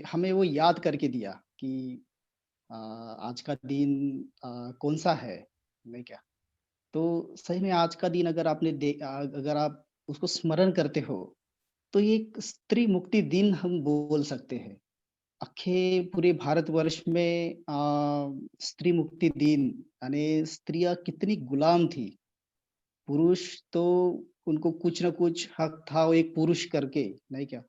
हमें वो याद करके दिया कि आज का दिन कौन-सा है, नहीं क्या? तो सही में आज का दिन अगर आप उसको स्मरण करते हो, तो ये एक स्त्री मुक्ति दिन हम बोल सकते हैं। पूरे भारतवर्ष में स्त्री मुक्ति दिन यानी स्त्रियाँ कितनी गुलाम थी। पुरुष तो उनको कुछ न कुछ हक था वो एक पुरुष करके, नहीं क्या?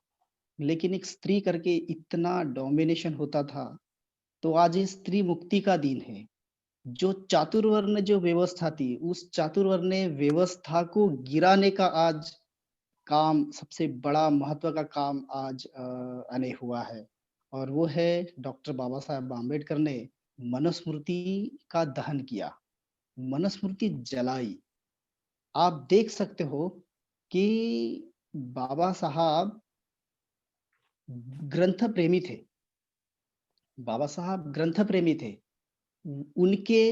लेकिन एक स्त्री करके इतना डोमिनेशन होता था, तो आज ये स्त्री मुक्ति का दिन है। जो चातुर्वर्ण जो व्यवस्था थी, उस चातुर्वर्ण्य व्यवस्था को गिराने का आज काम सबसे बड़ा महत्व का काम आज यानी हुआ है और वो है डॉक्टर बाबा साहब आम्बेडकर ने मनुस्मृति का दहन किया, मनुस्मृति जलाई। आप देख सकते हो कि बाबा साहब ग्रंथ प्रेमी थे, बाबा साहब ग्रंथ प्रेमी थे। उनके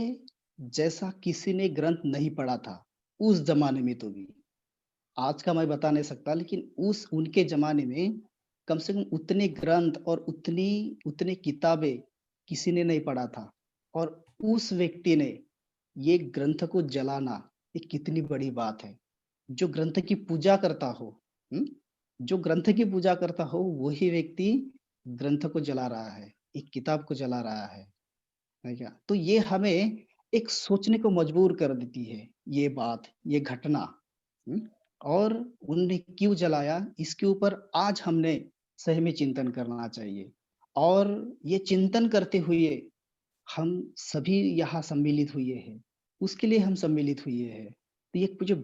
जैसा किसी ने ग्रंथ नहीं पढ़ा था, उस ज़माने में तो भी। आज का मैं बता नहीं सकता लेकिन उस उनके ज़माने में कम से कम उतने ग्रंथ और उतनी उतने किताबें किसी ने नहीं पढ़ा था और उस व्यक्ति ने ये ग्रंथ को जलाना, ये कितनी बड़ी बात है। जो ग्रंथ की पूजा करता हो, हुँ? जो ग्रंथ की पूजा करता हो, वही व्यक्ति ग्रंथ को जला रहा है, एक किताब को जला रहा है क्या? तो ये हमें एक सोचने को मजबूर कर देती है, ये बात, ये घटना। हुँ? और उनने क्यों जलाया, इसके ऊपर आज हमने सही में चिंतन करना चाहिए। और ये चिंतन करते हुए हम सभी यहाँ सम्मिलित हुए हैं, उसके लिए हम सम्मिलित हुए हैं। तो ये मुझे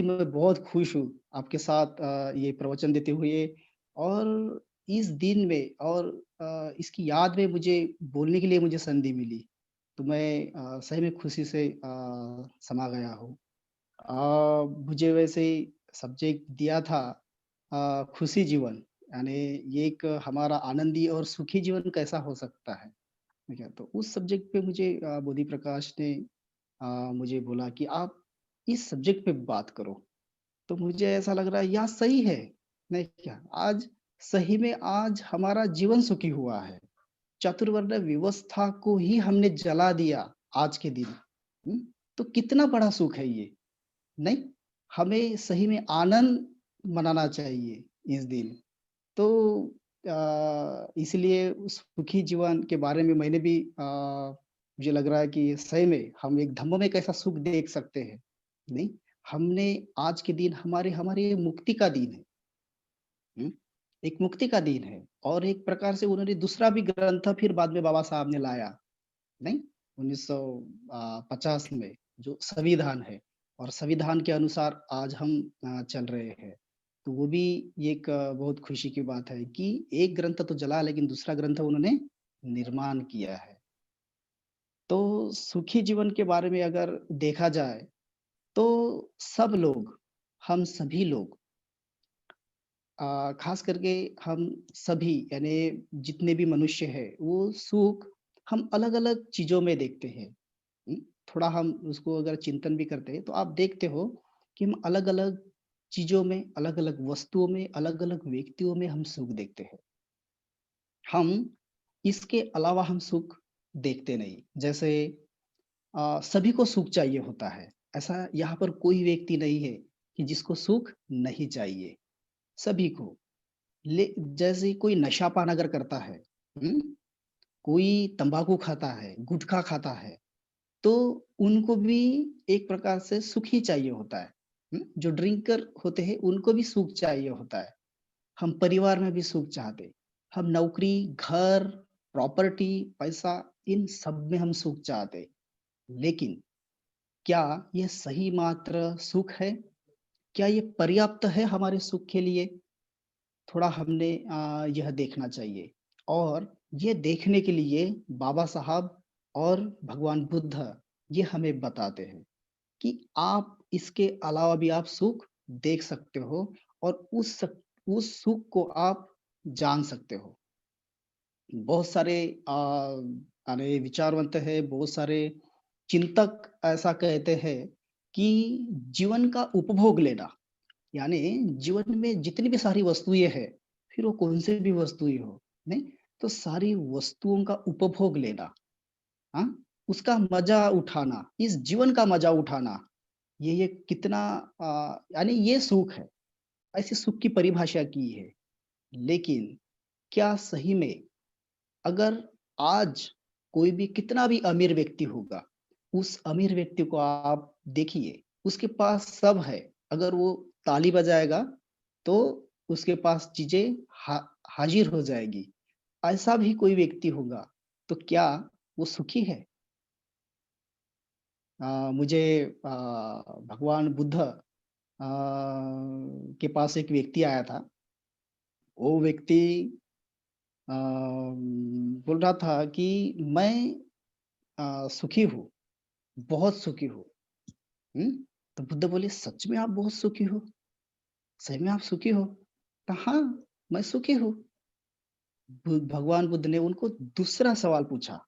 मैं बहुत खुश हूँ आपके साथ ये प्रवचन देते हुए और इस दिन में और इसकी याद में मुझे बोलने के लिए मुझे संधि मिली। तो मैं सही में खुशी से समा गया हूँ। मुझे वैसे सब्जेक्ट दिया था खुशी जीवन, यानी ये एक हमारा आनंदी और सुखी जीवन कैसा हो सकता है? ठीक है, तो उस सब्जेक्ट पे मुझे बोधि प्रकाश ने मुझे बोला कि आप इस सब्जेक्ट पे बात करो। तो मुझे ऐसा लग रहा है यार सही है, नहीं क्या? आज सही में आज हमारा जीवन सुखी हुआ है। चतुर्वर्ण्य व्यवस्था को ही हमने जला दिया आज के दिन। हुँ? तो कितना बड़ा सुख है ये, नहीं? हमें सही में आनंद मनाना चाहिए इस दिन। तो इसलिए उस सुखी जीवन के बारे में मैंने भी मुझे लग रहा है कि सही में हम एक धम्म में कैसा सुख देख सकते हैं, नहीं? हमने आज के दिन हमारे ये मुक्ति का दिन है, हुँ? एक मुक्ति का दिन है और एक प्रकार से उन्होंने दूसरा भी ग्रंथ फिर बाद में बाबा साहब ने लाया, नहीं? 1950 में जो संविधान है और संविधान के अनुसार आज हम चल रहे हैं। तो वो भी एक बहुत खुशी की बात है कि एक ग्रंथ तो जला लेकिन दूसरा ग्रंथ उन्होंने निर्माण किया है। तो सुखी जीवन के बारे में अगर देखा जाए, तो सब लोग, हम सभी लोग ख़ास करके हम सभी यानी जितने भी मनुष्य हैं, वो सुख हम अलग-अलग चीज़ों में देखते हैं। हुँ? थोड़ा हम उसको अगर चिंतन भी करते हैं, तो आप देखते हो कि हम अलग-अलग चीज़ों में, अलग-अलग वस्तुओं में, अलग-अलग व्यक्तियों में हम सुख देखते हैं। हम इसके अलावा हम सुख देखते नहीं। जैसे सभी को सुख चाहिए होता है। ऐसा यहाँ पर कोई व्यक्ति नहीं है कि जिसको सुख नहीं चाहिए, सभी को। जैसे कोई नशा-पान अगर करता है, हुँ? कोई तम्बाकू खाता है, गुटखा खाता है, तो उनको भी एक प्रकार से सुख ही चाहिए होता है। जो ड्रिंकर होते हैं, उनको भी सुख चाहिए होता है। हम परिवार में भी सुख चाहते। हम नौकरी, घर, प्रॉपर्टी, पैसा इन सब में हम सुख चाहते। लेकिन क्या ये सही मात्र सुख है? क्या ये पर्याप्त है हमारे सुख के लिए? थोड़ा हमने यह देखना चाहिए और ये देखने के लिए बाबा साहब और भगवान बुद्ध ये हमें बताते हैं कि आप इसके अलावा भी आप सुख देख सकते हो और उस सुख को आप जान सकते हो। बहुत सारे यानी विचारवंत हैं, बहुत सारे चिंतक ऐसा कहते हैं कि जीवन का उपभोग लेना यानी जीवन में जितनी भी सारी वस्तुएँ हैं, फिर वो कौन-सी भी वस्तुएँ हो, नहीं? तो सारी वस्तुओं का उपभोग लेना, हाँ? उसका मज़ा उठाना, इस जीवन का मज़ा उठाना, ये कितना यानी ये सुख है। ऐसे सुख की परिभाषा की है। लेकिन क्या सही में अगर आज कोई भी कितना भी अमीर व्यक्ति होगा, उस अमीर व्यक्ति को आप देखिए, उसके पास सब है, अगर वो ताली बजाएगा, तो उसके पास चीज़ें हा हाज़िर हो जाएगी। ऐसा भी कोई व्यक्ति होगा, तो क्या वो सुखी है? मुझे भगवान बुद्ध के पास एक व्यक्ति आया था। वो व्यक्ति बोल रहा था कि मैं सुखी हूँ, बहुत सुखी हूँ। हुँ? तो बुद्ध बोले, "सच में आप बहुत सुखी हो? सही में आप सुखी हो?" तो हाँ, मैं सुखी हूँ। भगवान बुद्ध ने उनको दूसरा सवाल पूछा,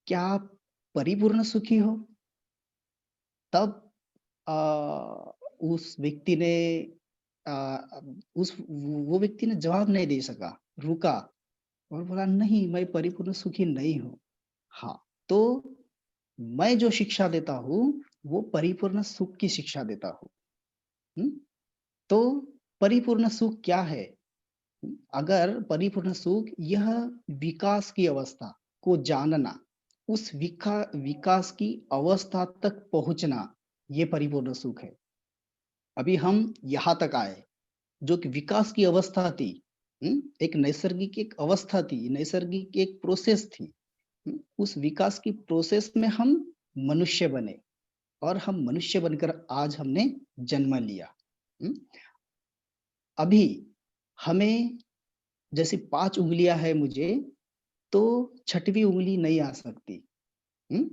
"क्या आप परिपूर्ण सुखी हो?" तब अ, उस व्यक्ति ने अ, उस वो व्यक्ति ने जवाब नहीं दे सका, रुका और बोला, "नहीं, मैं परिपूर्ण सुखी नहीं हूँ।" हाँ, तो मैं जो शिक्षा देता हूँ, वो परिपूर्ण सुख की शिक्षा देता हूँ। हुँ? तो परिपूर्ण सुख क्या है? अगर परिपूर्ण सुख यह विकास की अवस्था को जानना, उस विकास की अवस्था तक पहुँचना, ये परिपूर्ण सुख है। अभी हम यहाँ तक आए, जो कि विकास की अवस्था थी, एक नैसर्गिक एक अवस्था थी, नैसर्गिक एक प्रोसेस थी। उस विकास की प्रोसेस में हम मनुष्य बने और हम मनुष्य बनकर आज हमने जन्म लिया। हुँ? अभी हमें जैसे 5 उँगलियाँ हैं मुझे, तो छठवीं उँगली नहीं आ सकती। हुँ?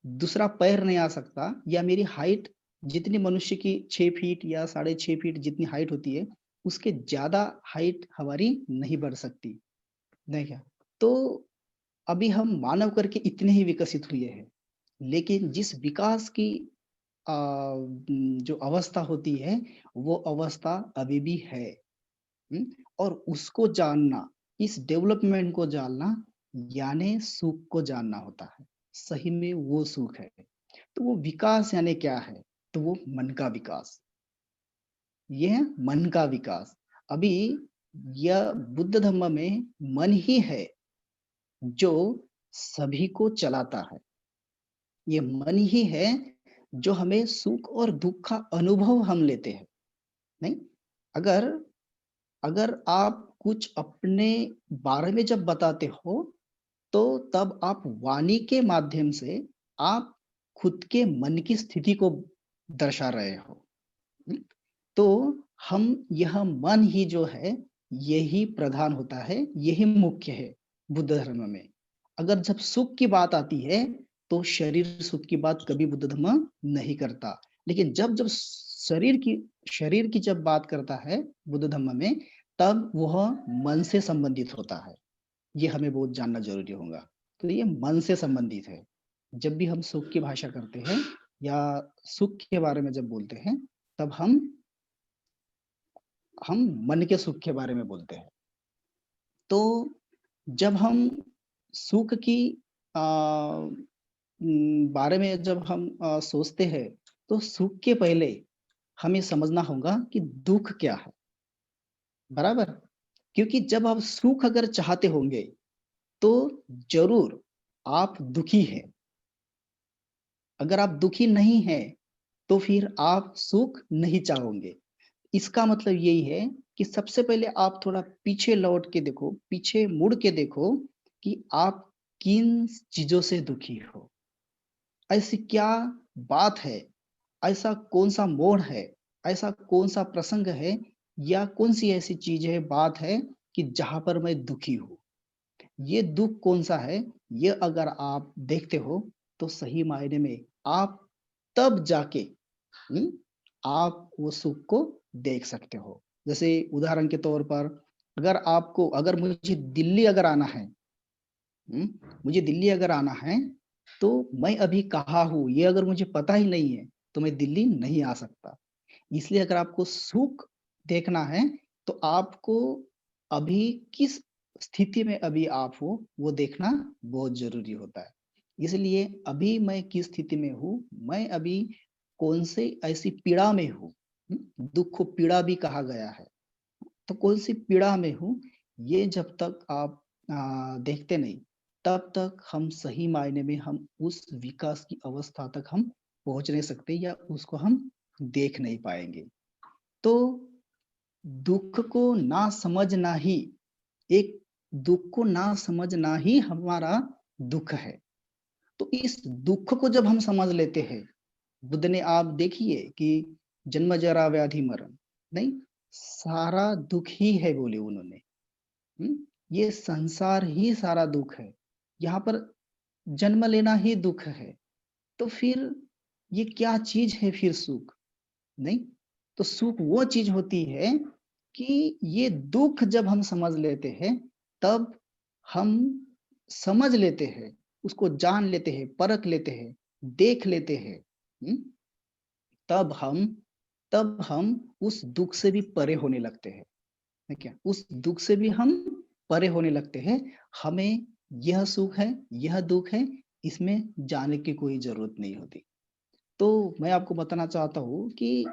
दूसरा पैर नहीं आ सकता या मेरी हाइट जितनी मनुष्य की 6 फीट या साढ़े 6 फीट जितनी हाइट होती है, उसके ज़्यादा हाइट हमारी नहीं बढ़ सकती। नहीं क्या? तो अभी हम मानव करके इतने ही विकसित हुए हैं। लेकिन जिस विकास की जो अवस्था होती है, वो अवस्था अभी भी है। हुँ? और उसको जानना, इस डेवलपमेंट को जानना, यानी सुख को जानना होता है। सही में वो सुख है। तो वो विकास यानी क्या है? तो वो मन का विकास। ये है मन का विकास। अभी यह बुद्ध धम्म में मन ही है जो सभी को चलाता है। ये मन ही है जो हमें सुख और दुःख का अनुभव हम लेते हैं, नहीं? अगर अगर आप कुछ अपने बारे में जब बताते हो, तो तब आप वाणी के माध्यम से आप खुद के मन की स्थिति को दर्शा रहे हो। हुँ? तो हम यह मन ही जो है, यही प्रधान होता है, यही मुख्य है बुद्ध धर्म में। अगर जब सुख की बात आती है, तो शरीर सुख की बात कभी बुद्ध धर्म नहीं करता। लेकिन जब शरीर की शरीर की जब बात करता है बुद्ध धर्म में, तब वह मन से संबंधित होता है। ये हमें बहुत जानना ज़रूरी होगा। तो ये मन से संबंधित है। जब भी हम सुख की भाषा करते हैं या सुख के बारे में जब बोलते हैं, तब हम मन के सुख के बारे में बोलते हैं। तो जब हम सुख की बारे में जब हम सोचते हैं, तो सुख के पहले हमें समझना होगा कि दुःख क्या है, बराबर? क्योंकि जब आप सुख अगर चाहते होंगे, तो ज़रूर आप दुखी हैं। अगर आप दुखी नहीं हैं, तो फिर आप सुख नहीं चाहोगे। इसका मतलब यही है कि सबसे पहले आप थोड़ा पीछे लौट के देखो, पीछे मुड़ के देखो कि आप किन चीज़ों से दुखी हो। ऐसी क्या बात है? ऐसा कौन-सा मोड़ है? ऐसा कौन-सा प्रसंग है या कौन-सी ऐसी चीज़ है, बात है कि जहाँ पर मैं दुखी हूँ? ये दुःख कौन-सा है? ये अगर आप देखते हो, तो सही मायने में आप तब जाके हुँ, आप वो सुख को देख सकते हो। जैसे उदाहरण के तौर पर अगर मुझे दिल्ली अगर आना है, हुँ, मुझे दिल्ली अगर आना है, तो मैं अभी कहाँ हूँ, ये अगर मुझे पता ही नहीं है, तो मैं दिल्ली नहीं आ सकता। इसलिए अगर आपको सुख देखना है, तो आपको अभी किस स्थिति में अभी आप हो, वो देखना बहुत ज़रूरी होता है। इसलिए अभी मैं किस स्थिति में हूँ, मैं अभी कौन से ऐसी पीड़ा में हूँ, दुःख को पीड़ा भी कहा गया है। तो कौन-सी पीड़ा में हूँ, ये जब तक आप देखते नहीं, तब तक हम सही मायने में हम उस विकास की अवस्था तक हम पहुँच नहीं सकते या उसको हम देख नहीं पाएँगे। तो दुःख को ना समझना ही एक दुःख को ना समझना ही हमारा दुःख है। तो इस दुःख को जब हम समझ लेते हैं, बुद्ध ने आप देखिए कि जन्म, जरा, व्याधि, मरण, नहीं, सारा दुःख ही है बोले उन्होंने। हुँ? ये संसार ही सारा दुःख है। यहाँ पर जन्म लेना ही दुःख है। तो फिर ये क्या चीज़ है फिर सुख? नहीं? तो सुख वो चीज़ होती है कि ये दुःख जब हम समझ लेते हैं, तब हम समझ लेते हैं, उसको जान लेते हैं, परख लेते हैं, देख लेते हैं। हुँ? तब हम तब हम उस दुःख से भी परे होने लगते हैं। है क्या? उस दुःख से भी हम परे होने लगते हैं। हमें यह सुख है, यह दुःख है, इसमें जाने की कोई ज़रूरत नहीं होती। तो मैं आपको बताना चाहता हूँ कि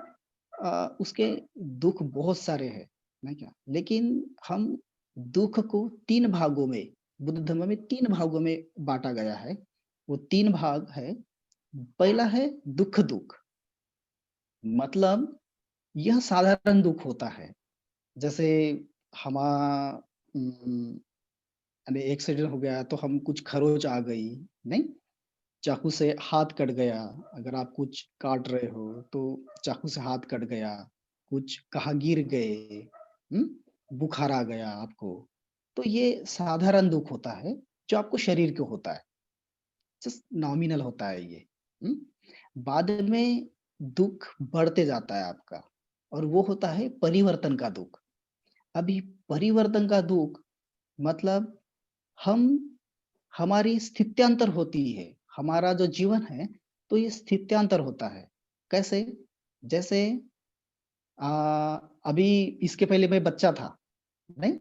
उसके दुःख बहुत सारे हैं, है क्या? लेकिन हम दुःख को 3 भागों में बुद्ध धर्म में 3 भागों में बाँटा गया है। वो 3 भाग है। पहला है दुःख-दुःख, मतलब यह साधारण दुःख होता है। जैसे हमा उम, यानी एक्सीडेंट हो गया तो हम कुछ खरोच आ गई, नहीं? चाकू से हाथ कट गया, अगर आप कुछ काट रहे हो तो चाकू से हाथ कट गया, कुछ कहाँ गिर गए, हुँ? बुखार आ गया आपको, तो ये साधारण दुःख होता है, जो आपको शरीर को होता है, जस्ट नॉमिनल होता है ये, हुँ? बाद में दुःख बढ़ते जाता है आपका और वो होता है परिवर्तन का दुःख। अभी परिवर्तन का दुःख मतलब हम हमारी स्थित्यांतर होती है। हमारा जो जीवन है, तो ये स्थित्यांतर होता है। कैसे? जैसे अ, अभी इसके पहले मैं बच्चा था, नहीं?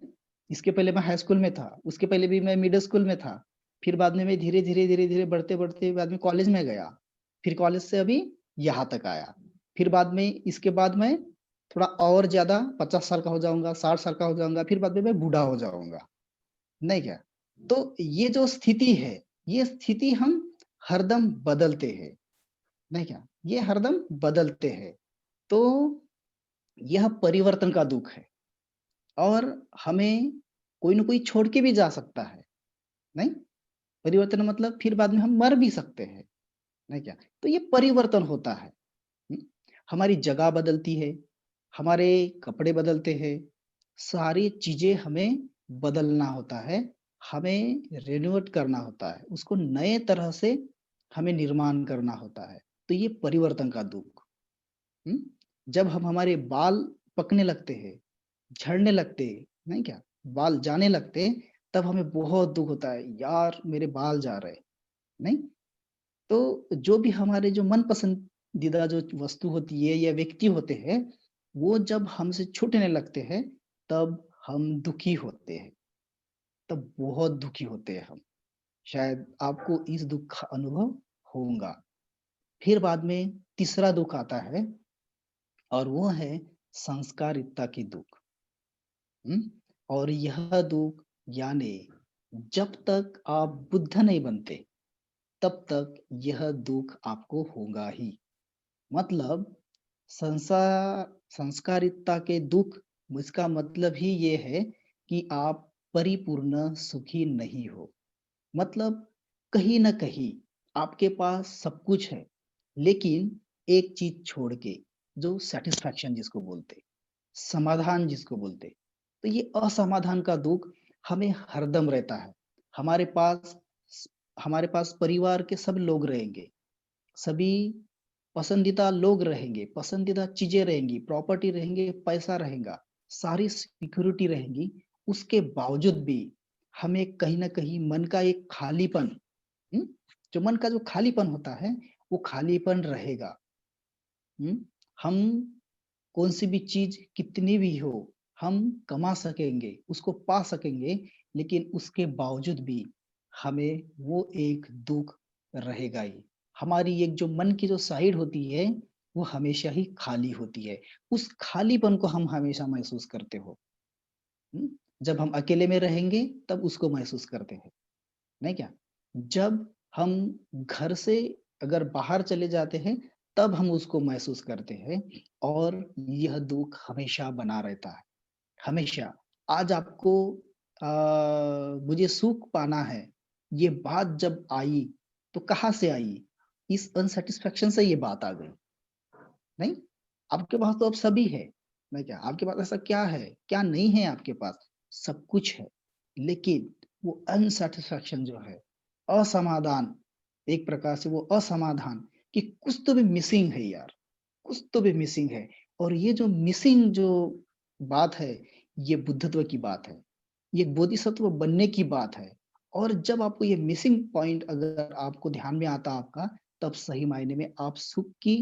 इसके पहले मैं हाई स्कूल में था, उसके पहले भी मैं मिडल स्कूल में था। फिर बाद में मैं धीरे-धीरे, धीरे-धीरे बढ़ते-बढ़ते बाद में कॉलेज में गया। फिर कॉलेज से अभी यहाँ तक आया। फिर बाद में इसके बाद मैं थोड़ा और ज़्यादा 50 साल का हो जाऊँगा, 60 साल का हो जाऊँगा, फिर बाद में मैं बूढ़ा हो जाऊँगा। नहीं क्या? तो ये जो स्थिति है, ये स्थिति हम हरदम बदलते हैं, नहीं क्या? ये हरदम बदलते हैं। तो यह परिवर्तन का दुःख है और हमें कोई न कोई छोड़ के भी जा सकता है, नहीं? परिवर्तन मतलब फिर बाद में हम मर भी सकते हैं, नहीं क्या? तो ये परिवर्तन होता है। हुँ? हमारी जगह बदलती है, हमारे कपड़े बदलते हैं, सारी चीज़ें हमें बदलना होता है, हमें रिनोवेट करना होता है, उसको नए तरह से हमें निर्माण करना होता है। तो ये परिवर्तन का दुःख, हुँ? जब हम हमारे बाल पकने लगते हैं, झड़ने लगते हैं, नहीं क्या? बाल जाने लगते हैं, तब हमें बहुत दुःख होता है, यार मेरे बाल जा रहे हैं, नहीं? तो जो भी हमारे जो मन पसंदीदा जो वस्तु होती है या व्यक्ति होते हैं, वो जब हमसे छूटने लगते हैं, तब हम दुखी होते हैं, तब बहुत दुखी होते हैं हम। शायद आपको इस दुःख का अनुभव होगा। फिर बाद में तीसरा दुःख आता है और वो है संस्कारिकता की दुःख। हुँ? और यह दुःख यानी जब तक आप बुद्ध नहीं बनते, तब तक यह दुःख आपको होगा ही। मतलब संसा संस्कारिकता के दुःख इसका मतलब ही ये है कि आप परिपूर्ण सुखी नहीं हो। मतलब कहीं न कहीं आपके पास सब कुछ है, लेकिन एक चीज़ छोड़ के जो सैटिस्फैक्शन जिसको बोलते, समाधान जिसको बोलते। तो ये असमाधान का दुःख हमें हरदम रहता है। हमारे पास स हमारे पास परिवार के सब लोग रहेंगे, सभी पसंदीदा लोग रहेंगे, पसंदीदा चीज़ें रहेंगी, प्रॉपर्टी रहेंगे, पैसा रहेगा, सारी सिक्योरिटी रहेंगी, उसके बावजूद भी हमें कहीं न कहीं मन का एक खालीपन, हुँ? जो मन का जो खालीपन होता है, वो खालीपन रहेगा, हुँ? हम कौन-सी भी चीज़ कितनी भी हो, हम कमा सकेंगे, उसको पा सकेंगे, लेकिन उसके बावजूद भी हमें वो एक दुःख रहेगा ही। हमारी एक जो मन की जो साइड होती है, वो हमेशा ही खाली होती है। उस खालीपन को हम हमेशा महसूस करते हो। हुँ? जब हम अकेले में रहेंगे तब उसको महसूस करते हैं, नहीं क्या? जब हम घर से अगर बाहर चले जाते हैं, तब हम उसको महसूस करते हैं और यह दुःख हमेशा बना रहता है, हमेशा। आज आपको मुझे सुख पाना है, ये बात जब आई, तो कहाँ से आई? इस अनसैटिस्फैक्शन से ये बात आ गई, नहीं? आपके पास तो अब सभी है, नहीं क्या? आपके पास ऐसा क्या है? क्या नहीं है आपके पास? सब कुछ है, लेकिन वो अनसैटिस्फैक्शन जो है, असमाधान, एक प्रकार से वो असमाधान कि कुछ तो भी मिसिंग है यार, कुछ तो भी मिसिंग है। और ये जो मिसिंग जो बात है, ये बुद्धत्व की बात है। ये बोधिसत्व बनने की बात है। और जब आपको ये मिसिंग पॉइंट अगर आपको ध्यान में आता आपका, तब सही मायने में आप सुख की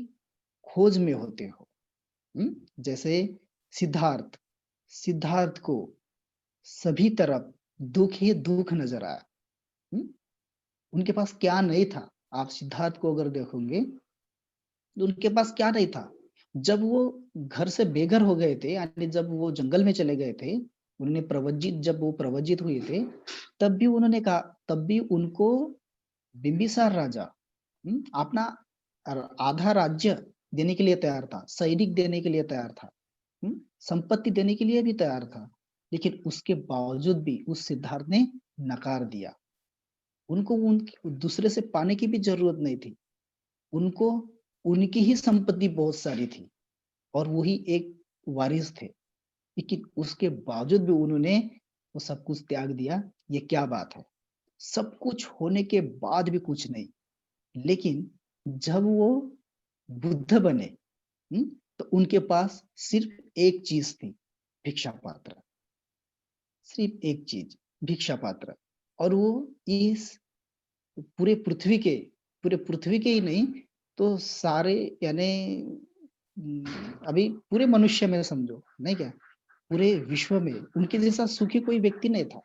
खोज में होते हो। हुँ? जैसे सिद्धार्थ, सिद्धार्थ को सभी तरफ दुःख ही दुःख नज़र आया। हुँ? उनके पास क्या नहीं था? आप सिद्धार्थ को अगर देखोगे, तो उनके पास क्या नहीं था? जब वो घर से बेघर हो गए थे, यानी जब वो जंगल में चले गए थे, उन्होंने प्रव्रजित जब वो प्रव्रजित हुए थे, तब भी उन्होंने कहा तब भी उनको बिंबिसार राजा अपना आधा राज्य देने के लिए तैयार था, सैनिक देने के लिए तैयार था, संपत्ति देने के लिए भी तैयार था। लेकिन उसके बावजूद भी उस सिद्धार्थ ने नकार दिया। उनको उन दूसरे से पाने की भी ज़रूरत नहीं थी। उनको उनकी ही संपत्ति बहुत सारी थी और वही एक वारिस थे। लेकिन उसके बावजूद भी उन्होंने वो सब कुछ त्याग दिया। ये क्या बात है? सब कुछ होने के बाद भी कुछ नहीं। लेकिन जब वो बुद्ध बने, हुँ? तो उनके पास सिर्फ़ एक चीज़ थी, भिक्षा पात्र। सिर्फ़ एक चीज़, भिक्षा पात्र। और वो इस पूरे पृथ्वी के पूरे पृथ्वी के ही नहीं, तो सारे यानी अभी पूरे मनुष्य में समझो, नहीं क्या? पूरे विश्व में उनके जैसा सुखी कोई व्यक्ति नहीं था।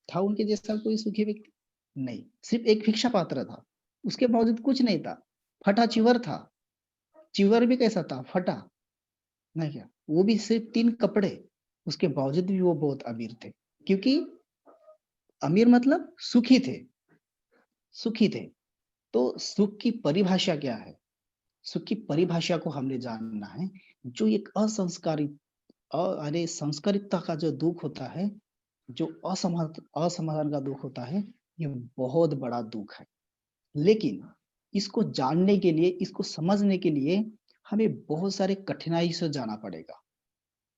था उनके जैसा कोई सुखी व्यक्ति? नहीं, सिर्फ़ एक भिक्षा पात्र था। उसके बावजूद कुछ नहीं था। फटा चिवर था। चिवर भी कैसा था? फटा, नहीं क्या? वो भी सिर्फ़ 3 कपड़े, उसके बावजूद भी वो बहुत अमीर थे। क्योंकि अमीर मतलब सुखी थे, सुखी थे। तो सुख की परिभाषा क्या है? सुख की परिभाषा को हमने जानना है। जो एक असंस्कारित अरे संस्कारितता का जो दुःख होता है, जो असमाधान का दुःख होता है, ये बहुत बड़ा दुःख है। लेकिन इसको जानने के लिए, इसको समझने के लिए हमें बहुत सारे कठिनाई से जाना पड़ेगा।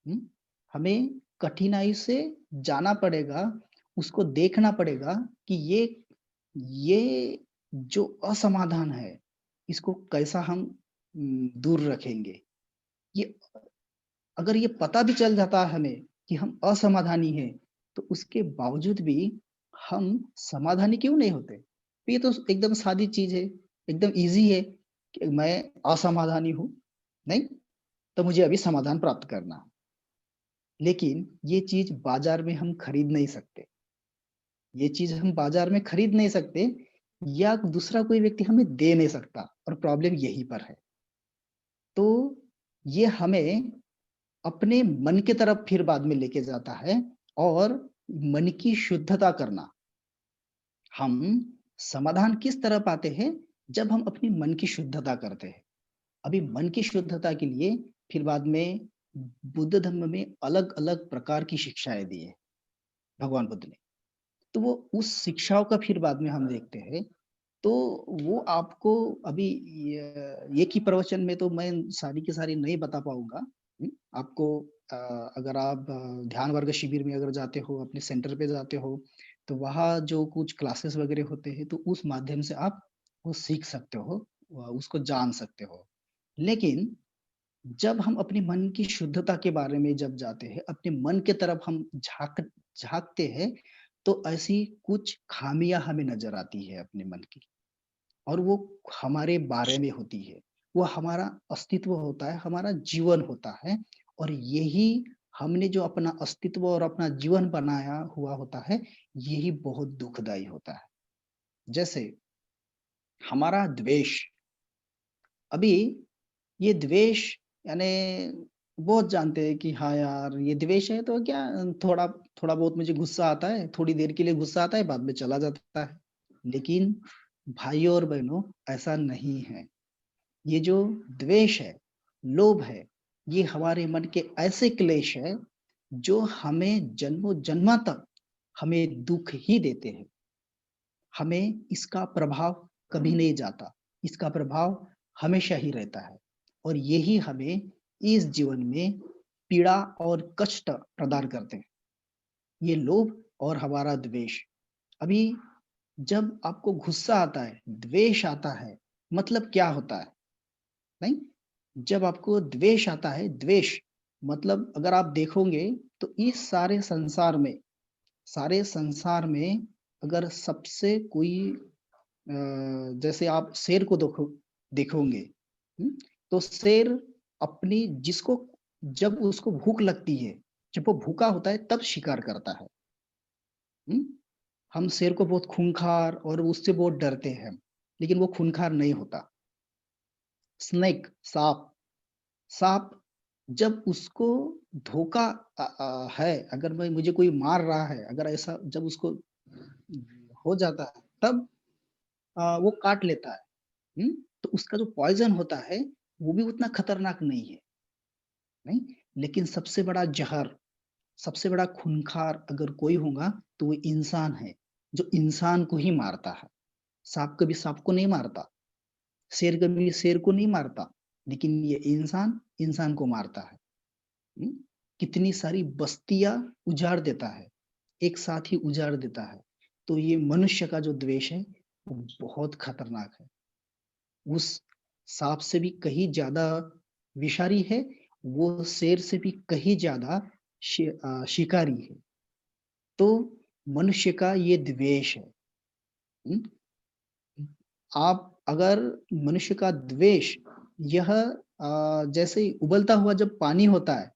हुँ? हमें कठिनाई से जाना पड़ेगा, उसको देखना पड़ेगा कि ये जो असमाधान है, इसको कैसा हम दूर रखेंगे। ये अगर ये पता भी चल जाता है हमें कि हम असमाधानी हैं, तो उसके बावजूद भी हम समाधानी क्यों नहीं होते? ये तो एकदम सादी चीज़ है, एकदम ईज़ी है कि मैं असमाधानी हूँ, नहीं? तो मुझे अभी समाधान प्राप्त करना है। लेकिन ये चीज़ बाज़ार में हम खरीद नहीं सकते। ये चीज़ हम बाज़ार में खरीद नहीं सकते या दूसरा कोई व्यक्ति हमें दे नहीं सकता और प्रॉब्लम यहीं पर है। तो ये हमें अपने मन की तरफ फिर बाद में लेके जाता है और मन की शुद्धता करना। हम समाधान किस तरह पाते हैं? जब हम अपनी मन की शुद्धता करते हैं। अभी मन की शुद्धता के लिए फिर बाद में बुद्ध धर्म में अलग-अलग प्रकार की शिक्षाएँ दी है, भगवान बुद्ध ने। तो वो उस शिक्षाओं का फिर बाद में हम देखते हैं, तो वो आपको अभी एक ही प्रवचन में तो मैं सारी की सारी नहीं बता पाऊँगा। आपको अ, अगर आप ध्यान वर्ग शिविर में अगर जाते हो, अपने सेंटर पे जाते हो, तो वहाँ जो कुछ क्लासेस वगैरह होते हैं, तो उस माध्यम से आप वो सीख सकते हो, उसको जान सकते हो। लेकिन जब हम अपने मन की शुद्धता के बारे में जब जाते हैं, अपने मन की तरफ हम झाँकते हैं, तो ऐसी कुछ खामियाँ हमें नज़र आती है अपने मन की और वो हमारे बारे में होती है। वो हमारा अस्तित्व होता है, हमारा जीवन होता है और यही हमने जो अपना अस्तित्व और अपना जीवन बनाया हुआ होता है, यही बहुत दुखदाई होता है। जैसे हमारा द्वेष, अभी ये द्वेष यानी बहुत जानते हैं कि हाँ यार, ये द्वेष है तो क्या, थोड़ा थोड़ा बहुत मुझे गुस्सा आता है, थोड़ी देर के लिए गुस्सा आता है, बाद में चला जाता है। लेकिन भाइयों और बहनों, ऐसा नहीं है। ये जो द्वेष है, लोभ है, ये हमारे मन के ऐसे क्लेश है, जो हमें जन्मों-जन्मा तक हमें दुःख ही देते हैं। हमें इसका प्रभाव कभी नहीं जाता, इसका प्रभाव हमेशा ही रहता है और यही हमें इस जीवन में पीड़ा और कष्ट प्रदान करते हैं। ये लोभ और हमारा द्वेष। अभी जब आपको गुस्सा आता है, द्वेष आता है, मतलब क्या होता है? नहीं? जब आपको द्वेष आता है, द्वेष मतलब अगर आप देखोगे तो इस सारे संसार में अगर सबसे कोई जैसे आप शेर को देखोगे, हुँ? तो शेर अपनी जिसको जब उसको भूख लगती है, जब वो भूखा होता है तब शिकार करता है, हुँ? हम शेर को बहुत खूंखार और उससे बहुत डरते हैं, लेकिन वो खूंखार नहीं होता। स्नेक साँप साँप जब उसको धोखा है, अगर मैं मुझे कोई मार रहा है, अगर ऐसा जब उसको हो जाता है, तब वो काट लेता है। हुँ? तो उसका जो पॉइज़न होता है, वो भी उतना खतरनाक नहीं है, नहीं? लेकिन सबसे बड़ा ज़हर, सबसे बड़ा खूंखार अगर कोई होगा, तो वो इंसान है, जो इंसान को ही मारता है। साँप कभी साँप को नहीं मारता, शेर कभी शेर को नहीं मारता, लेकिन ये इंसान, इंसान को मारता है। हुँ? कितनी सारी बस्तियाँ उजाड़ देता है, एक साथ ही उजाड़ देता है। तो ये मनुष्य का जो द्वेष है, वो बहुत खतरनाक है। उस साँप से भी कहीं ज़्यादा विषारी है, वो शेर से भी कहीं ज़्यादा शिकारी है। तो मनुष्य का ये द्वेष है। हुँ? आप अगर मनुष्य का द्वेष यह जैसे ही उबलता हुआ जब पानी होता है,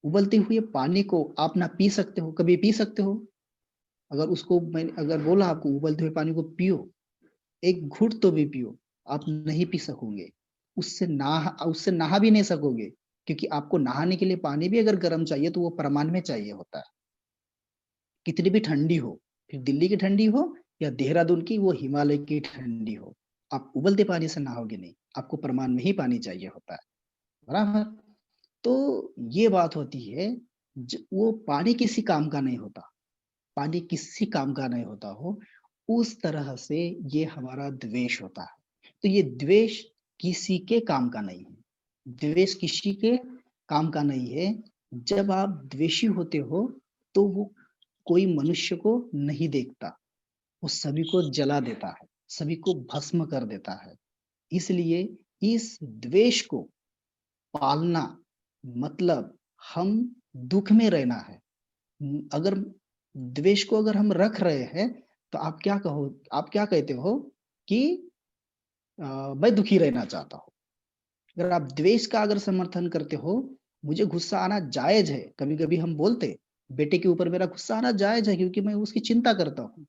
उबलते हुए पानी को आप ना पी सकते हो, कभी पी सकते हो? अगर उसको मैंने अगर बोला आपको उबलते हुए पानी को पियो, एक घूँट तो भी पियो, आप नहीं पी सकोगे। उससे नहा भी नहीं सकोगे, क्योंकि आपको नहाने के लिए पानी भी अगर गर्म चाहिए तो वो परमाणु में चाहिए होता है। कितनी भी ठंडी हो, फिर दिल्ली की ठंडी हो या देहरादून की वो हिमालय की ठंडी हो, आप उबलते पानी से नहाओगे नहीं, आपको परमाणु में ही पानी चाहिए होता है, बराबर? तो ये बात होती है, वो पानी किसी काम का नहीं होता, पानी किसी काम का नहीं होता हो, उस तरह से ये हमारा द्वेष होता है। तो ये द्वेष किसी के काम का नहीं है, द्वेष किसी के काम का नहीं है। जब आप द्वेषी होते हो, तो वो कोई मनुष्य को नहीं देखता, वो सभी को जला देता है, सभी को भस्म कर देता है। इसलिए इस द्वेष को पालना मतलब हम दुःख में रहना है। अगर द्वेष को अगर हम रख रहे हैं, तो आप क्या कहते हो कि मैं दुखी रहना चाहता हूँ। अगर आप द्वेष का अगर समर्थन करते हो, मुझे गुस्सा आना जायज़ है, कभी-कभी हम बोलते, बेटे के ऊपर मेरा गुस्सा आना जायज़ है क्योंकि मैं उसकी चिंता करता हूँ,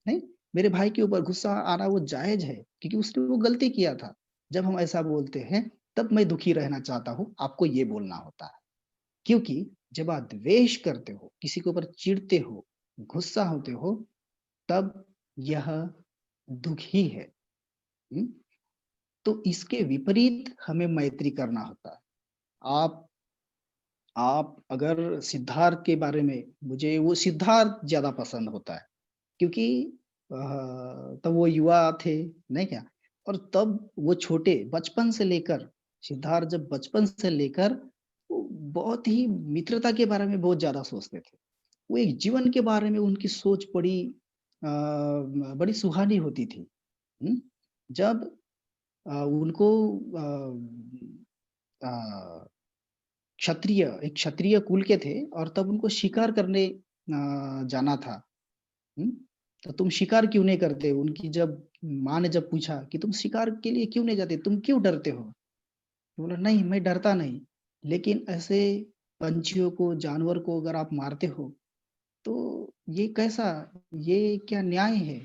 नहीं? मेरे भाई के ऊपर गुस्सा आना वो जायज़ है क्योंकि उसने वो गलती किया था। जब हम ऐसा बोलते हैं, तब मैं दुखी रहना चाहता हूँ, आपको ये बोलना होता है। क्योंकि जब आप द्वेष करते हो, किसी के ऊपर चिढ़ते हो, गुस्सा होते हो, तब यह दुःख ही है। हुँ? तो इसके विपरीत हमें मैत्री करना होता है। आप आप अगर सिद्धार्थ के बारे में मुझे वो सिद्धार्थ ज़्यादा पसंद होता है क्योंकि तब वो युवा थे, नहीं क्या? और तब वो छोटे बचपन से लेकर सिद्धार्थ जब बचपन से लेकर वो बहुत ही मित्रता के बारे में बहुत ज़्यादा सोचते थे। वो एक जीवन के बारे में उनकी सोच बड़ी सुहानी होती थी। हुँ? जब उनको अ, एक क्षत्रिय कुल के थे और तब उनको शिकार करने जाना था। हुँ? तो तुम शिकार क्यों नहीं करते? उनकी जब माँ ने जब पूछा कि तुम शिकार के लिए क्यों नहीं जाते? तुम क्यों डरते हो? तो बोला नहीं मैं डरता नहीं, लेकिन ऐसे पंछियों को, जानवर को अगर आप मारते हो, तो ये कैसा, ये क्या न्याय है?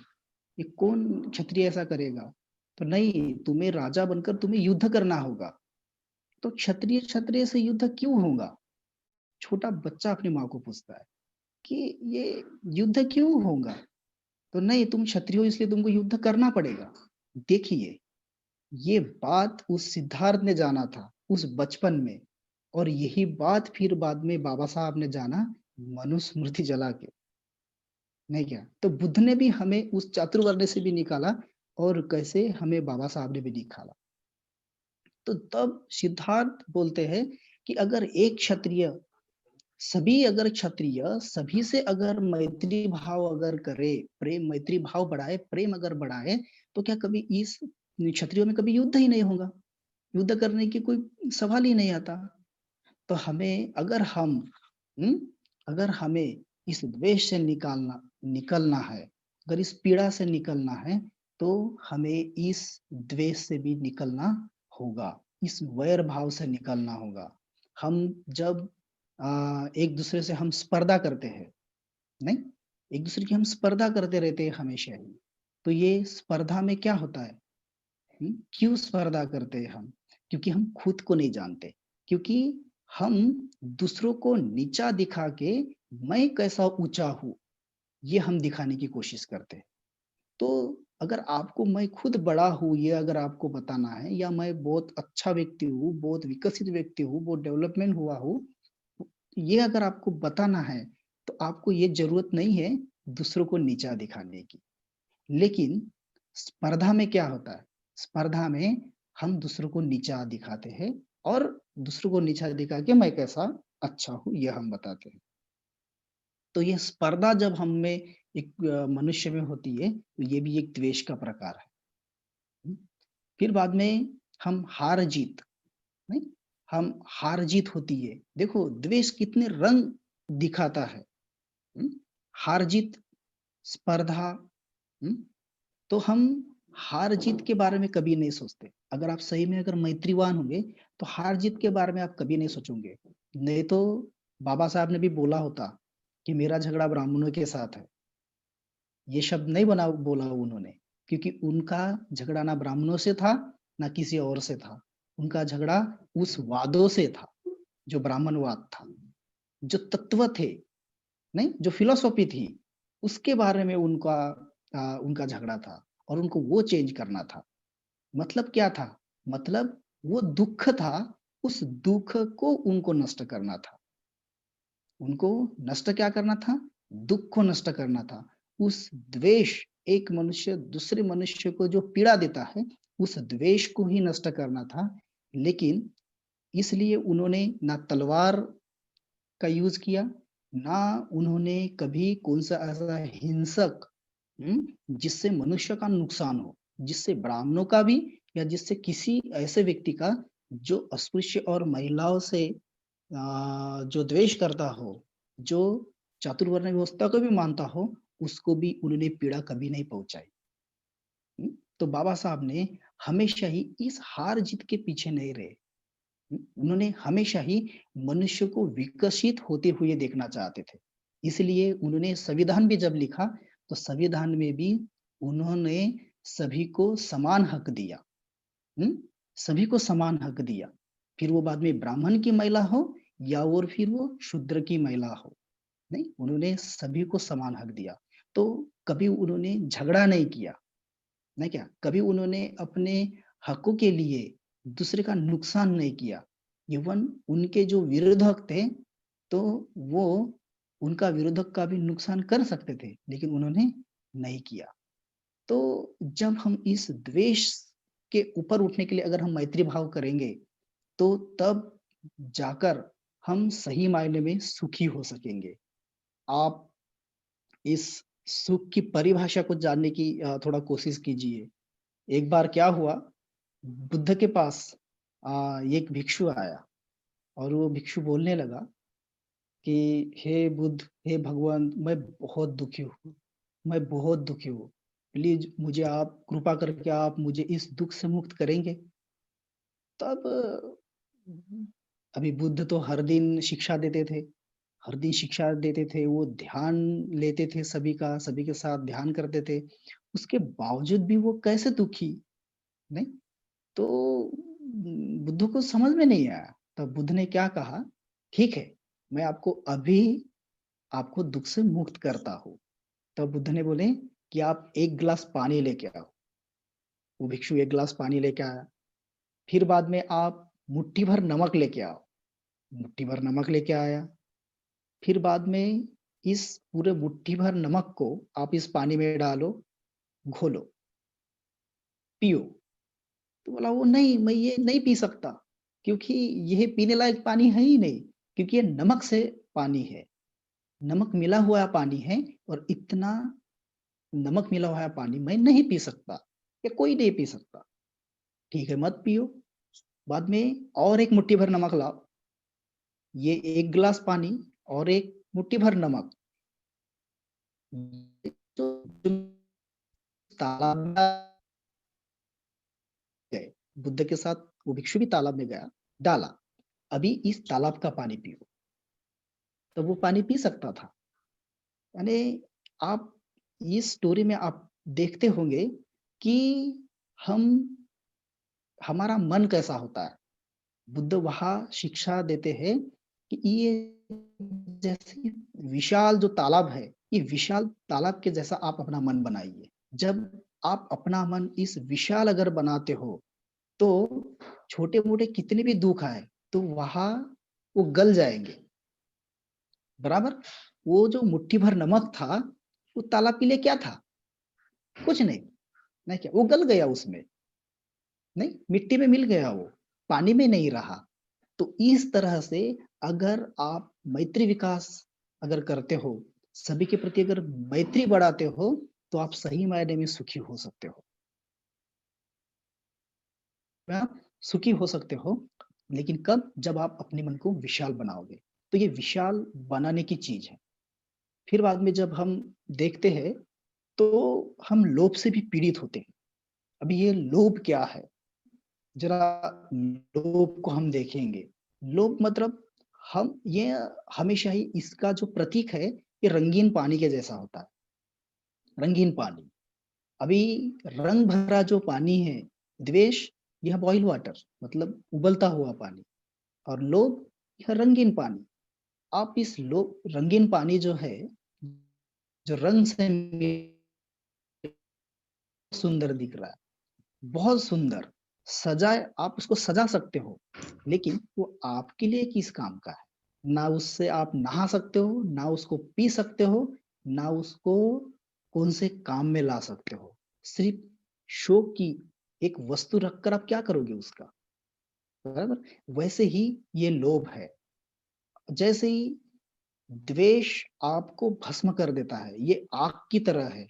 ये कौन क्षत्रिय ऐसा करेगा? तो नहीं, तुम्हें राजा बनकर तुम्हें युद्ध करना होगा। तो क्षत्रिय क्षत्रिय से युद्ध क्यों होगा? छोटा बच्चा अपनी माँ को पूछता है कि ये युद्ध क्यों होगा? तो नहीं, तुम क्षत्रिय हो इसलिए तुमको युद्ध करना पड़ेगा। देखिए, ये बात उस सिद्धार्थ ने जाना था उस बचपन में, और यही बात फिर बाद में बाबा साहब ने जाना मनुस्मृति जला के, नहीं क्या? तो बुद्ध ने भी हमें उस चातुर्वर्ण्य से भी निकाला, और कैसे हमें बाबा साहब ने भी निकाला। तो तब सिद्धार्थ बोलते हैं कि अगर एक क्षत्रिय, सभी अगर क्षत्रिय सभी से अगर मैत्री भाव अगर करे, प्रेम मैत्री भाव बढ़ाए, प्रेम अगर बढ़ाए, तो क्या कभी इस क्षत्रियों में कभी युद्ध ही नहीं होगा? युद्ध करने की कोई सवाल ही नहीं आता। तो हमें अगर हम हम्म, अगर हमें इस द्वेष से निकलना है, अगर इस पीड़ा से निकलना है, तो हमें इस द्वेष से भी निकलना होगा, इस वैर भाव से निकलना होगा। हम जब एक दूसरे से हम स्पर्धा करते हैं, नहीं, एक दूसरे की हम स्पर्धा करते रहते हैं हमेशा ही। तो ये स्पर्धा में क्या होता है? क्यों स्पर्धा करते हैं हम? क्योंकि हम खुद को नहीं जानते, क्योंकि हम दूसरों को नीचा दिखा के मैं कैसा ऊंचा हूँ, ये हम दिखाने की कोशिश करते हैं। तो अगर आपको मैं खुद बड़ा हूँ ये अगर आपको बताना है, या मैं बहुत अच्छा व्यक्ति हूँ, बहुत विकसित व्यक्ति हूँ, बहुत डेवलपमेंट हुआ हूँ, ये अगर आपको बताना है, तो आपको ये जरूरत नहीं है दूसरों को नीचा दिखाने की। लेकिन स्पर्धा में क्या होता है? स्पर्धा में हम दूसरों को नीचा दिखाते हैं, और दूसरों को नीचा दिखा के मैं कैसा अच्छा हूँ ये हम बताते हैं। तो ये स्पर्धा जब हम में एक मनुष्य में होती है, तो ये भी एक द्वेष का प्रकार है। हम्म। फिर बाद में हम हार जीत, नहीं, हम हार जीत होती है। देखो द्वेष कितने रंग दिखाता है। हम्म, हार जीत, स्पर्धा। हम्म, तो हम हार जीत के बारे में कभी नहीं सोचते। अगर आप सही में अगर मैत्रीवान होंगे, तो हार जीत के बारे में आप कभी नहीं सोचोगे। नहीं तो बाबा साहब ने भी बोला होता कि मेरा झगड़ा ब्राह्मणों के साथ है। ये शब्द नहीं बोला उन्होंने, क्योंकि उनका झगड़ा ना ब्राह्मणों से था, ना किसी और से था। उनका झगड़ा उस वादों से था, जो ब्राह्मणवाद था, जो तत्व थे, नहीं, जो फिलोसॉफी थी, उसके बारे में उनका झगड़ा था, और उनको वो चेंज करना था। मतलब क्या था? मतलब वो दुख था, उस दुख को उनको नष्ट करना था। उनको नष्ट क्या करना था? दुख को नष्ट करना था। उस द्वेष, एक मनुष्य दूसरे मनुष्य को जो पीड़ा देता है, उस द्वेष को ही नष्ट करना था। लेकिन इसलिए उन्होंने ना तलवार का यूज किया, ना उन्होंने कभी कौन सा ऐसा हिंसक, जिससे मनुष्य का नुकसान हो, जिससे ब्राह्मणों का भी, या जिससे किसी ऐसे व्यक्ति का जो अस्पृश्य और महिलाओं से जो द्वेष करता हो, जो चातुर्वर्ण व्यवस्था को भी मानता हो, उसको भी उन्होंने पीड़ा कभी नहीं पहुंचाई। तो बाबा साहब ने हमेशा ही इस हार जीत के पीछे नहीं रहे। उन्होंने हमेशा ही मनुष्य को विकसित होते हुए देखना चाहते थे। इसलिए उन्होंने संविधान भी जब लिखा, तो संविधान में भी उन्होंने सभी को समान हक दिया। हम्म, सभी को समान हक दिया। फिर वो बाद में ब्राह्मण की महिला हो, या और फिर वो शूद्र की महिला हो, नहीं, उन्होंने सभी को समान हक दिया। तो कभी उन्होंने झगड़ा नहीं किया, नहीं क्या, कभी उन्होंने अपने हकों के लिए दूसरे का नुकसान नहीं किया। इवन उनके जो विरोधक थे, तो वो उनका विरोधक का भी नुकसान कर सकते थे, लेकिन उन्होंने नहीं किया। तो जब हम इस द्वेष के ऊपर उठने के लिए अगर हम मैत्री भाव करेंगे, तो तब जाकर हम सही मायने में सुखी हो सकेंगे। आप इस सुख की परिभाषा को जानने की थोड़ा कोशिश कीजिए। एक बार क्या हुआ, बुद्ध के पास एक भिक्षु आया, और वो भिक्षु बोलने लगा कि हे बुद्ध, हे भगवान, मैं बहुत दुखी हूँ, मैं बहुत दुखी हूँ। प्लीज मुझे आप कृपा करके आप मुझे इस दुख से मुक्त करेंगे? तब अभी बुद्ध तो हर दिन शिक्षा देते थे, हर दिन शिक्षा देते थे, वो ध्यान लेते थे सभी का, सभी के साथ ध्यान करते थे। उसके बावजूद भी वो कैसे दुखी, नहीं? तो बुद्ध को समझ में नहीं आया। तब बुद्ध ने क्या कहा, ठीक है, मैं आपको अभी आपको दुःख से मुक्त करता हूँ। तब बुद्ध ने बोले कि आप 1 ग्लास पानी लेके आओ। वो भिक्षु 1 ग्लास पानी लेके आया। फिर बाद में आप मुट्ठी भर नमक लेके आओ। मुट्ठी भर नमक लेके आया। फिर बाद में इस पूरे मुट्ठी भर नमक को आप इस पानी में डालो, घोलो, पियो। तो बोला वो नहीं, मैं ये नहीं पी सकता, क्योंकि ये पीने लायक पानी है ही नहीं, क्योंकि ये नमक से पानी है। नमक मिला हुआ पानी है और इतना नमक मिला हुआ पानी मैं नहीं पी सकता, या कोई नहीं पी सकता। ठीक है, मत पियो। बाद में और 1 मुट्ठी भर नमक लाओ। ये 1 ग्लास पानी और 1 मुट्ठी भर नमक। ये तो तुम तालाब में गए, बुद्ध के साथ वो भिक्षु भी तालाब में गया, डाला। अभी इस तालाब का पानी पियो। तो वो पानी पी सकता था। यानी आप इस स्टोरी में आप देखते होंगे कि हम हमारा मन कैसा होता है। बुद्ध वहाँ शिक्षा देते हैं कि ये जैसे विशाल जो तालाब है, ये विशाल तालाब के जैसा आप अपना मन बनाइए। जब आप अपना मन इस विशाल अगर बनाते हो, तो छोटे-मोटे कितने भी दुःख आए, तो वहाँ वो गल जाएँगे, बराबर? वो जो मुट्ठी भर नमक था, वो तालाब के लिए क्या था? कुछ नहीं, नहीं क्या? वो गल गया उसमें, नहीं? मिट्टी में मिल गया वो, पानी में नहीं रहा। तो इस तरह से अगर आप मैत्री विकास अगर करते हो, सभी के प्रति अगर मैत्री बढ़ाते हो, तो आप सही मायने में सुखी हो सकते हो। आप सुखी हो सकते हो, लेकिन कब? जब आप अपने मन को विशाल बनाओगे। तो ये विशाल बनाने की चीज़ है। फिर बाद में जब हम देखते हैं, तो हम लोभ से भी पीड़ित होते हैं। अभी ये लोभ क्या है? ज़रा लोभ को हम देखेंगे। लोभ मतलब हम ये हमेशा ही इसका जो प्रतीक है, ये रंगीन पानी के जैसा होता है, रंगीन पानी। अभी रंग भरा जो पानी है, द्वेष, यह बॉइल वाटर मतलब उबलता हुआ पानी, और लोभ, यह रंगीन पानी। आप इस रंगीन पानी जो है, जो रंग से सुंदर दिख रहा है, बहुत सुंदर, सजाए आप उसको सजा सकते हो, लेकिन वो आपके लिए किस काम का है? ना उससे आप नहा सकते हो, ना उसको पी सकते हो, ना उसको कौन से काम में ला सकते हो। सिर्फ़ शो की एक वस्तु रखकर आप क्या करोगे उसका? बराबर? वैसे ही ये लोभ है। जैसे ही द्वेष आपको भस्म कर देता है, ये आग की तरह है।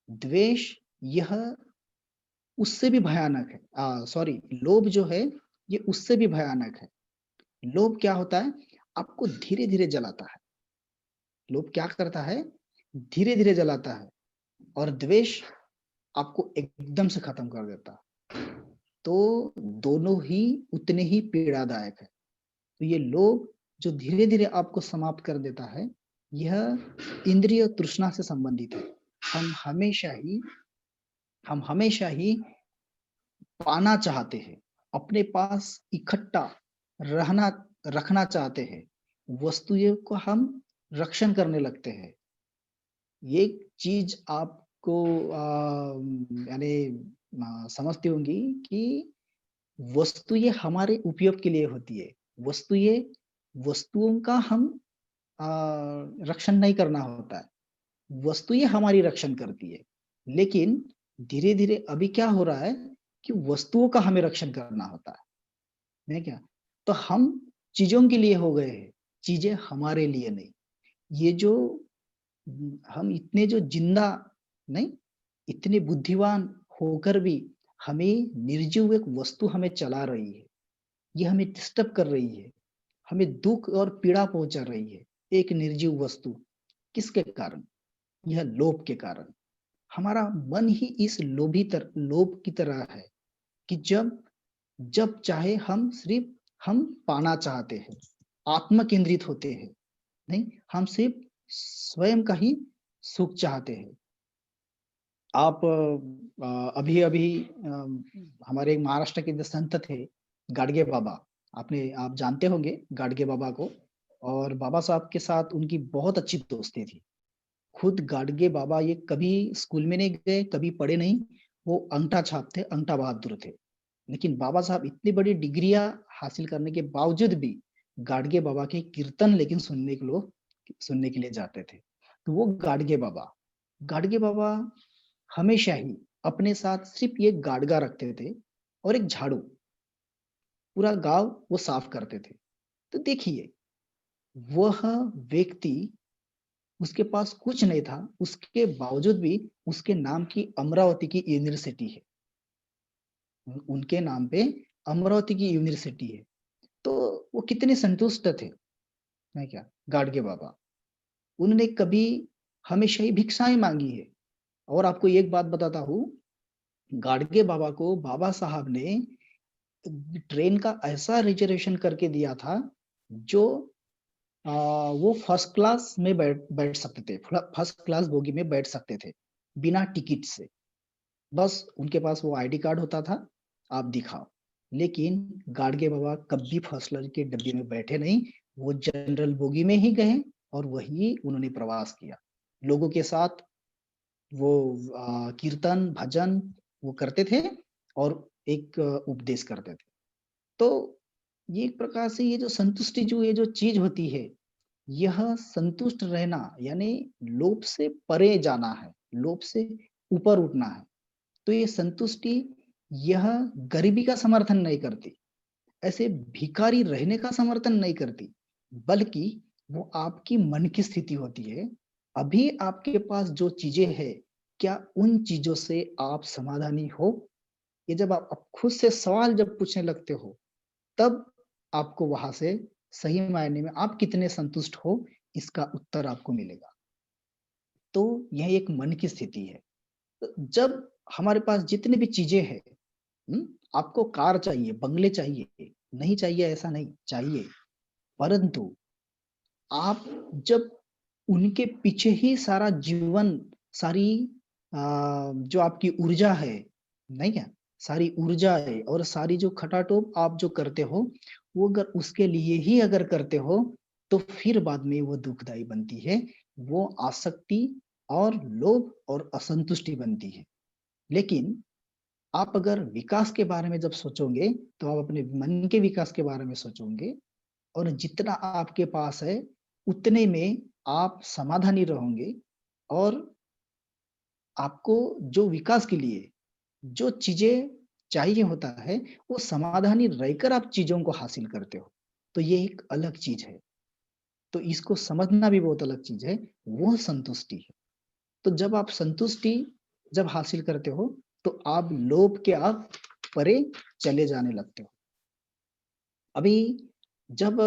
द्वेष यह उससे भी भयानक है। सॉरी, लोभ जो है, ये उससे भी भयानक है। लोभ क्या होता है? आपको धीरे-धीरे जलाता है। लोभ क्या करता है? धीरे-धीरे जलाता है, और द्वेष आपको एकदम से खत्म कर देता है। तो दोनों ही उतने ही पीड़ादायक है। तो ये लोभ जो धीरे-धीरे आपको समाप्त कर देता है, यह इंद्रिय तृष्णा से संबंधित है। हम हमेशा ही हम हमेशा ही पाना चाहते हैं, अपने पास इकट्ठा रहना रखना चाहते हैं, वस्तुओं को हम रक्षण करने लगते हैं। ये चीज़ आपको यानी समझती होंगी कि वस्तुएँ हमारे उपयोग के लिए होती है। वस्तुएँ वस्तुओं का हम अ, रक्षण नहीं करना होता है। वस्तुएँ हमारी रक्षण करती है। लेकिन धीरे-धीरे अभी क्या हो रहा है कि वस्तुओं का हमें रक्षण करना होता है क्या? तो हम चीज़ों के लिए हो गए हैं, चीज़ें हमारे लिए नहीं। ये जो हम इतने जो जिंदा नहीं, इतने बुद्धिमान होकर भी हमें निर्जीव एक वस्तु हमें चला रही है। ये हमें डिस्टर्ब कर रही है, हमें दुःख और पीड़ा पहुँचा रही है। एक निर्जीव वस्तु, किसके कारण? यह लोभ के कारण। हमारा मन ही इस लोभ की तरह है कि जब जब चाहे हम सिर्फ़ हम पाना चाहते हैं, आत्म केंद्रित होते हैं, नहीं, हम सिर्फ स्वयं का ही सुख चाहते हैं। आप अभी-अभी हमारे महाराष्ट्र के जो संत थे, गाडगे बाबा, आप जानते होंगे गाडगे बाबा को। और बाबा साहब के साथ उनकी बहुत अच्छी दोस्ती थी। खुद गाडगे बाबा ये कभी स्कूल में नहीं गए, कभी पढ़े नहीं, वो अंगूठा छाप थे, अंगूठा बहादुर थे। लेकिन बाबा साहब इतनी बड़ी डिग्रियाँ हासिल करने के बावजूद भी गाडगे बाबा के कीर्तन लेकिन सुनने के लिए जाते थे। तो वो गाडगे बाबा हमेशा ही अपने साथ सिर्फ़ ये गाडगा रखते थे और एक झाड़ू, पूरा गाँव वो साफ करते थे। तो देखिए, वह व्यक्ति उसके पास कुछ नहीं था, उसके बावजूद भी उसके नाम की अमरावती की यूनिवर्सिटी है। उनके नाम पे अमरावती की यूनिवर्सिटी है। तो वो कितने संतुष्ट थे, है क्या? गाडगे बाबा। उन्होंने कभी हमेशा ही भिक्षाएँ माँगी है। और आपको एक बात बताता हूँ, गाडगे बाबा को बाबा साहब ने ट्रेन का ऐसा रिज़र्वेशन करके दिया था, जो अ, वो फर्स्ट क्लास में बैठ सकते थे। फर्स्ट क्लास बोगी में बैठ सकते थे, बिना टिकट से। बस उनके पास वो आईडी कार्ड होता था, आप दिखाओ। लेकिन गाडगे बाबा कभी फर्स्ट क्लास के डब्बे में बैठे नहीं, वो जनरल बोगी में ही गए और वही उन्होंने प्रवास किया। लोगों के साथ वो कीर्तन, भजन वो करते थे और एक उपदेश करते थे। तो ये एक प्रकार से ये जो संतुष्टि जो ये जो चीज़ होती है, यह संतुष्ट रहना यानी लोभ से परे जाना है, लोभ से ऊपर उठना है। तो ये संतुष्टि यह गरीबी का समर्थन नहीं करती, ऐसे भिखारी रहने का समर्थन नहीं करती, बल्कि वो आपकी मन की स्थिति होती है। अभी आपके पास जो चीज़ें हैं, क्या उन चीज़ों से आप समाधानी हो? ये जब आप खुद से सवाल जब पूछने लगते हो, तब आपको वहाँ से सही मायने में आप कितने संतुष्ट हो, इसका उत्तर आपको मिलेगा। तो यह एक मन की स्थिति है। तो जब हमारे पास जितनी भी चीज़ें हैं, आपको कार चाहिए, बंगले चाहिए, नहीं चाहिए ऐसा नहीं, चाहिए। परंतु आप जब उनके पीछे ही सारा जीवन, सारी अ, जो आपकी ऊर्जा है, नहीं क्या? सारी ऊर्जा है और सारी जो खटाटोप आप जो करते हो, वो अगर उसके लिए ही अगर करते हो, तो फिर बाद में वो दुखदाई बनती है। वो आसक्ति और लोभ और असंतुष्टि बनती है। लेकिन आप अगर विकास के बारे में जब सोचोगे, तो आप अपने मन के विकास के बारे में सोचोगे और जितना आपके पास है, उतने में आप समाधानी रहोगे और आपको जो विकास के लिए जो चीज़ें चाहिए होता है, वो समाधानी रहकर आप चीज़ों को हासिल करते हो। तो ये एक अलग चीज़ है। तो इसको समझना भी बहुत अलग चीज़ है, वो संतुष्टि है। तो जब आप संतुष्टि जब हासिल करते हो, तो आप लोभ के आप परे चले जाने लगते हो। अभी जब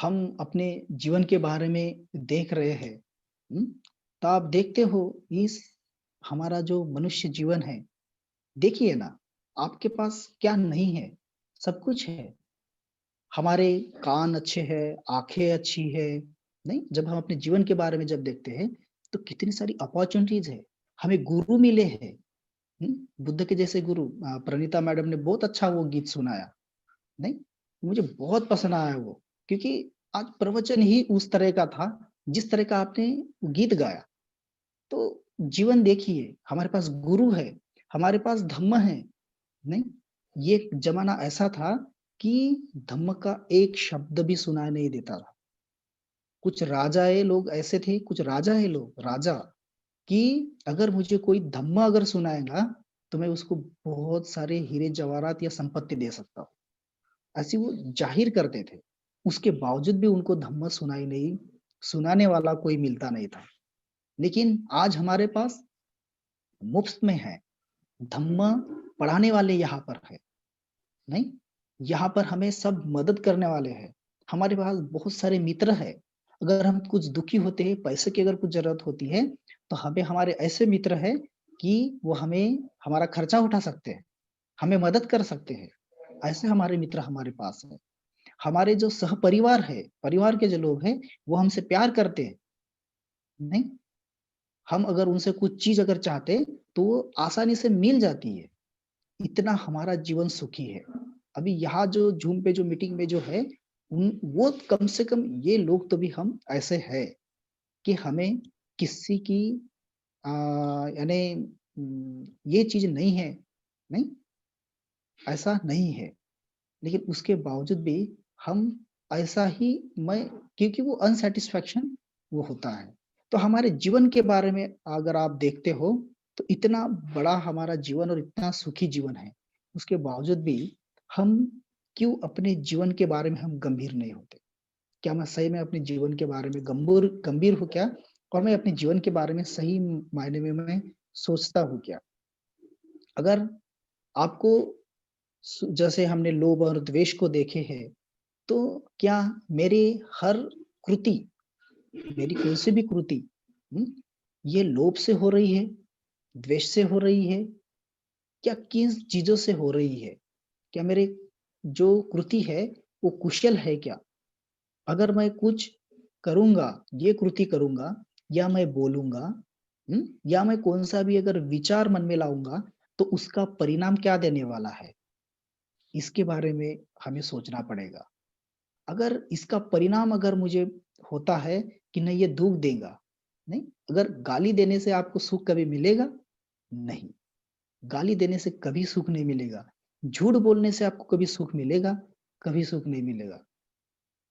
हम अपने जीवन के बारे में देख रहे हैं, हुँ? तो आप देखते हो इस हमारा जो मनुष्य जीवन है, देखिए ना, आपके पास क्या नहीं है? सब कुछ है। हमारे कान अच्छे हैं, आँखें अच्छी है, नहीं? जब हम अपने जीवन के बारे में जब देखते हैं, तो कितनी सारी अपॉर्च्युनिटीज़ है। हमें गुरु मिले हैं, बुद्ध के जैसे गुरु प्रणीता मैडम ने बहुत अच्छा वो गीत सुनाया। नहीं, मुझे बहुत पसंद आया वो, क्योंकि आज प्रवचन ही उस तरह का था, जिस तरह का आपने गीत गाया। तो जीवन देखिए, हमारे पास गुरु है, हमारे पास धम्म है, नहीं? ये एक ज़माना ऐसा था कि धम्म का एक शब्द भी सुनाई नहीं देता था। कुछ राजाए लोग ऐसे थे, कुछ राजा है लोग, राजा, कि अगर मुझे कोई धम्म अगर सुनाएगा, तो मैं उसको बहुत सारे हीरे जवाहरात या संपत्ति दे सकता हूँ। ऐसे वो ज़ाहिर करते थे। उसके बावजूद भी उनको धम्म सुनाई नहीं, सुनाने वाला कोई मिलता नहीं था। लेकिन आज हमारे पास मुफ्त में है, धम्म पढ़ाने वाले यहाँ पर है, नहीं? यहाँ पर हमें सब मदद करने वाले हैं। हमारे पास बहुत सारे मित्र हैं। अगर हम कुछ दुखी होते हैं, पैसे की अगर कुछ ज़रूरत होती है, तो हमें हमारे ऐसे मित्र हैं कि वो हमें हमारा खर्चा उठा सकते हैं, हमें मदद कर सकते हैं। ऐसे हमारे मित्र हमारे पास हैं। हमारे जो सहपरिवार है, परिवार के जो लोग हैं, वो हमसे प्यार करते हैं, नहीं? हम अगर उनसे कुछ चीज़ अगर चाहते, तो वो आसानी से मिल जाती है। इतना हमारा जीवन सुखी है। अभी यहाँ जो ज़ूम पे जो मीटिंग में जो है, उन वो कम से कम ये लोग तो भी हम ऐसे हैं कि हमें किसी की अ, यानी ये चीज़ नहीं है, नहीं, ऐसा नहीं है। लेकिन उसके बावजूद भी हम ऐसा ही मैं क्योंकि वो अनसैटिस्फैक्शन वो होता है। तो हमारे जीवन के बारे में अगर आप देखते हो, तो इतना बड़ा हमारा जीवन और इतना सुखी जीवन है। उसके बावजूद भी हम क्यों अपने जीवन के बारे में हम गंभीर नहीं होते? क्या मैं सही में अपने जीवन के बारे में गंभीर गंभीर हूँ क्या? और मैं अपने जीवन के बारे में सही मायने में मैं सोचता हूँ क्या? अगर आपको जैसे हमने लोभ और द्वेष को देखे हैं, तो क्या मेरी हर कृति, मेरी कोई-सी भी कृति हुँ, ये लोभ से हो रही है, द्वेष से हो रही है, क्या किन चीज़ों से हो रही है? क्या मेरे जो कृति है, वो कुशल है क्या? अगर मैं कुछ करूँगा, ये कृति करूँगा या मैं बोलूँगा, या मैं कौन-सा भी अगर विचार मन में लाऊँगा, तो उसका परिणाम क्या देने वाला है? इसके बारे में हमें सोचना पड़ेगा। अगर इसका परिणाम अगर मुझे होता है कि नहीं ये दुःख देगा, नहीं? अगर गाली देने से आपको सुख कभी मिलेगा? नहीं, गाली देने से कभी सुख नहीं मिलेगा। झूठ बोलने से आपको कभी सुख मिलेगा? कभी सुख नहीं मिलेगा,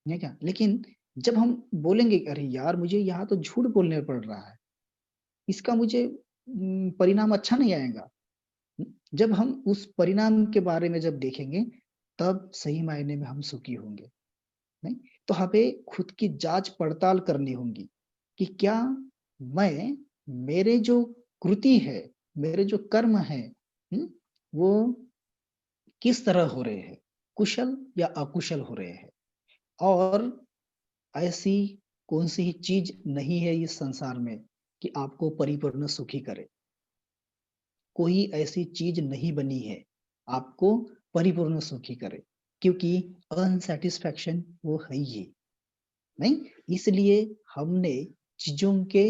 है क्या? लेकिन जब हम बोलेंगे अरे यार! मुझे यहाँ तो झूठ बोलने पड़ रहा है, इसका मुझे परिणाम अच्छा नहीं आएगा। जब हम उस परिणाम के बारे में जब देखेंगे, तब सही मायने में हम सुखी होंगे। नहीं? तो हमें खुद की जाँच-पड़ताल करनी होगी कि क्या मैं मेरे जो कृति है, मेरे जो कर्म हैं, हुँ? वो किस तरह हो रहे हैं? कुशल या अकुशल हो रहे हैं? और ऐसी कौन-सी ही चीज़ नहीं है इस संसार में कि आपको परिपूर्ण सुखी करे? कोई ऐसी चीज़ नहीं बनी है, आपको परिपूर्ण सुखी करे, क्योंकि अनसैटिस्फैक्शन वो है ही। नहीं? इसलिए हमने चीज़ों के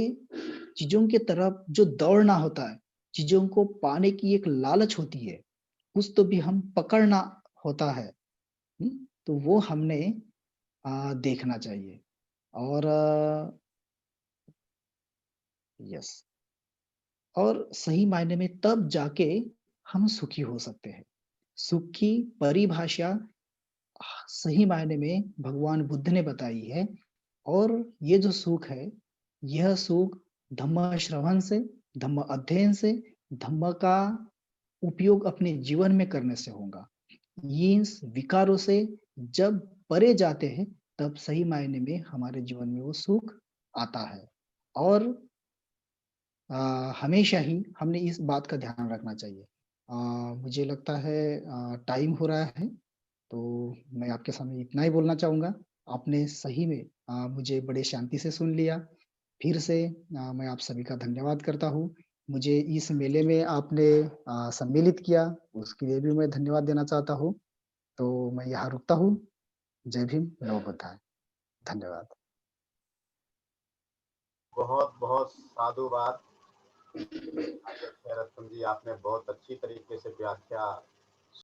चीज़ों की तरफ जो दौड़ना होता है, चीज़ों को पाने की एक लालच होती है, कुछ तो भी हम पकड़ना होता है, हुँ? तो वो हमने देखना चाहिए और यस और सही मायने में तब जाके हम सुखी हो सकते हैं। सुख की परिभाषा सही मायने में भगवान बुद्ध ने बताई है और ये जो सुख है, यह सुख धम्म श्रवण से, धम्म अध्ययन से, धम्म का उपयोग अपने जीवन में करने से होगा। ये इस विकारों से जब परे जाते हैं, तब सही मायने में हमारे जीवन में वो सुख आता है और हमेशा ही हमने इस बात का ध्यान रखना चाहिए। मुझे लगता है टाइम हो रहा है तो मैं आपके सामने इतना ही बोलना चाहूँगा। आपने सही में मुझे बड़े शांति से सुन लिया। फिर से मैं आप सभी का धन्यवाद करता हूँ। मुझे इस मेले में आपने सम्मिलित किया, उसके लिए भी मैं धन्यवाद देना चाहता हूँ। तो मैं यहाँ रुकता हूँ। जय भीम, नमो बुद्धाय। धन्यवाद। बहुत-बहुत साधुवाद। आचार्य रत्न जी, आपने बहुत अच्छी तरीके से व्याख्या